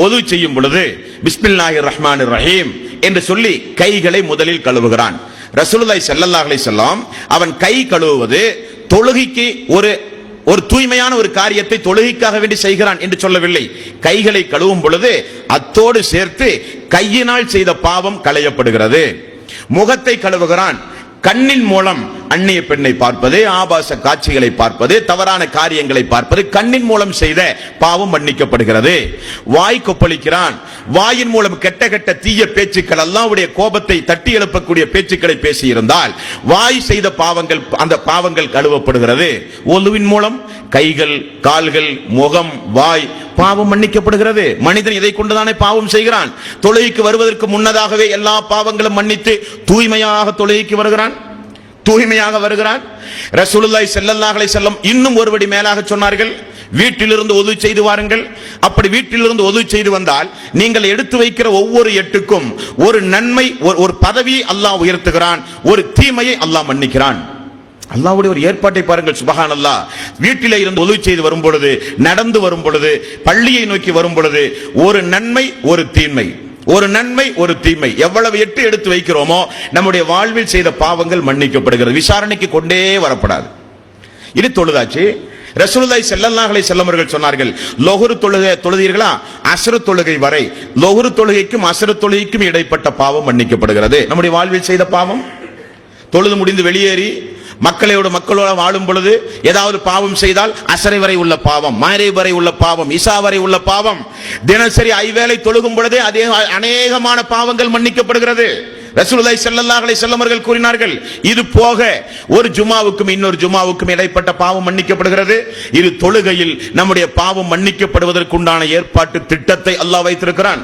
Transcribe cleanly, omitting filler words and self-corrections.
ஒது செய்யும் பொழுது பிஸ்மில்லாஹிர் ரஹ்மானிர் ரஹீம் என்று சொல்லி கைகளை முதலில் கழுவுகிறான். ரசூலுல்லாஹி ஸல்லல்லாஹு அலைஹி வஸல்லம் அவன் கை கழுவுவது தொழுகைக்கு ஒரு தூய்மையான ஒரு காரியத்தை தொழுகைக்காக வேண்டி செய்கிறான் என்று சொல்லவில்லை. கைகளை கழுவும் பொழுது அத்தோடு சேர்த்து கையினால் செய்த பாவம் களையப்படுகிறது. முகத்தை கழுவுகிறான். கண்ணின் மூலம் அந்நிய பெண்ணை பார்ப்பது, ஆபாச காட்சிகளை பார்ப்பது, தவறான காரியங்களை பார்ப்பது, கண்ணின் மூலம் செய்த பாவம் மன்னிக்கப்படுகிறது. வாய் கொப்பளிக்கிறான். வாயின் மூலம் கெட்ட கெட்ட தீய பேச்சுக்கள், அல்லாஹ்வுடைய கோபத்தை தட்டி எழுப்பக்கூடிய பேச்சுக்களை பேசியிருந்தால் வாய் செய்த பாவங்கள், அந்த பாவங்கள் கழுவப்படுகிறது. ஒலுவின் மூலம் கைகள், கால்கள், முகம், வாய் பாவம் மன்னிக்கப்படுகிறது. மனிதன் இதை கொண்டுதானே பாவம் செய்கிறான். தொழுகைக்கு வருவதற்கு முன்னதாகவே எல்லா பாவங்களும் மன்னித்து தூய்மையாக தொழுகைக்கு வருகிறான், தூய்மையாக வருகிறான். ரசூலுல்லாஹி ஸல்லல்லாஹு அலைஹி வஸல்லம் இன்னும் ஒருபடி மேலாக சொன்னார்கள், வீட்டிலிருந்து ஒது செய்து வாருங்கள். அப்படி வீட்டிலிருந்து ஒது செய்து வந்தால் நீங்கள் எடுத்து வைக்கிற ஒவ்வொரு எட்டுக்கும் ஒரு நன்மை, ஒரு பதவியை அல்லாஹ் உயர்த்துகிறான், ஒரு தீமையை அல்லாஹ் மன்னிக்கிறான். அல்லாஹ்வுடைய ஒரு ஏற்பாட்டை பாருங்கள், சுப்ஹானல்லாஹ். வீட்டிலே இருந்து ஒது செய்து வரும் பொழுது, நடந்து வரும் பொழுது, பள்ளியை நோக்கி வரும் பொழுது ஒரு நன்மை, ஒரு தீமை, ஒரு நன்மை, ஒரு தீமை. எவ்வளவு எட்டு எடுத்து வைக்கிறோமோ நம்முடைய வாழ்வில் செய்த பாவங்கள் மன்னிக்கப்படுகிறது. விசாரணைக்கு கொண்டே வரப்படாது. இது தொழுதாச்சு. ரசூலுல்லாஹி ஸல்லல்லாஹு அலைஹி வஸல்லம் அவர்கள் சொன்னார்கள், லொஹ்ர் தொழுகை தொழுதீர்களா, அஸ்ர் தொழுகை வரை, லொஹ்ர் தொழுகைக்கும் அஸ்ர் தொழுகைக்கும் இடைப்பட்ட பாவம் மன்னிக்கப்படுகிறது. நம்முடைய வாழ்வில் செய்த பாவம், தொழுது முடிந்து வெளியேறி மக்களோட வாழும் பொழுது ஏதாவது பாவம் செய்தால் அசரை வரை உள்ள பாவம், மகரிப் வரை உள்ள பாவம், இஷா வரை உள்ள பாவம், தினசரி ஐவேளை தொழுகும் பொழுதே அதே அநேகமான பாவங்கள் மன்னிக்கப்படுகிறது. ரசூலுல்லாஹி ஸல்லல்லாஹு அலைஹி வஸல்லம் அவர்கள் கூறினார்கள், இது போக ஒரு ஜுமாவுக்கும் இன்னொரு ஜுமாவுக்கும் இடைப்பட்ட பாவம் மன்னிக்கப்படுகிறது. இது தொழுகையில் நம்முடைய பாவம் மன்னிக்கப்படுவதற்குண்டான ஏற்பாட்டு திட்டத்தை அல்லாஹ் வைத்திருக்கிறான்.